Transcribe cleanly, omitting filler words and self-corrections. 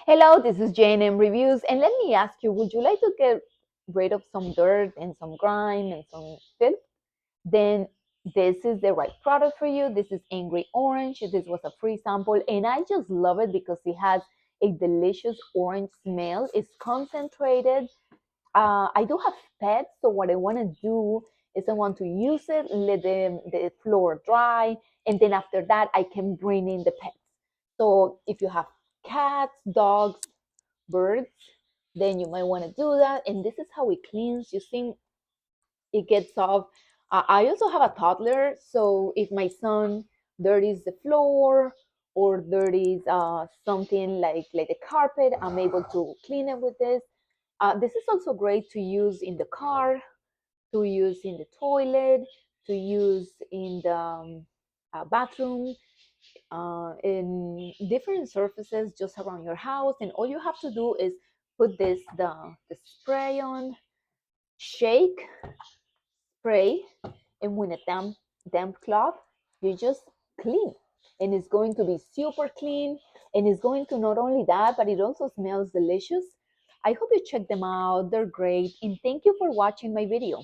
Hello, this is J&M Reviews, and let me ask you, would you like to get rid of some dirt and some grime and some filth? Then this is the right product for you. This is Angry Orange. This was a free sample, and I just love it because it has a delicious orange smell. It's concentrated. I do have pets, so what I want to do is I want to use it, let the floor dry, and then after that, I can bring in the pets. So if you have cats, dogs, birds, then you might want to do that. And this is how it cleans. You see, it gets off. I also have a toddler, so if my son dirties the floor or dirties something like the carpet, I'm able to clean it with this. This is also great to use in the car, to use in the toilet, to use in the bathroom, in different surfaces just around your house. And all you have to do is put the spray on, shake, spray, and with a damp cloth, you just clean. And it's going to be super clean. And it's going to not only that, but it also smells delicious. I hope you check them out. They're great. And thank you for watching my video.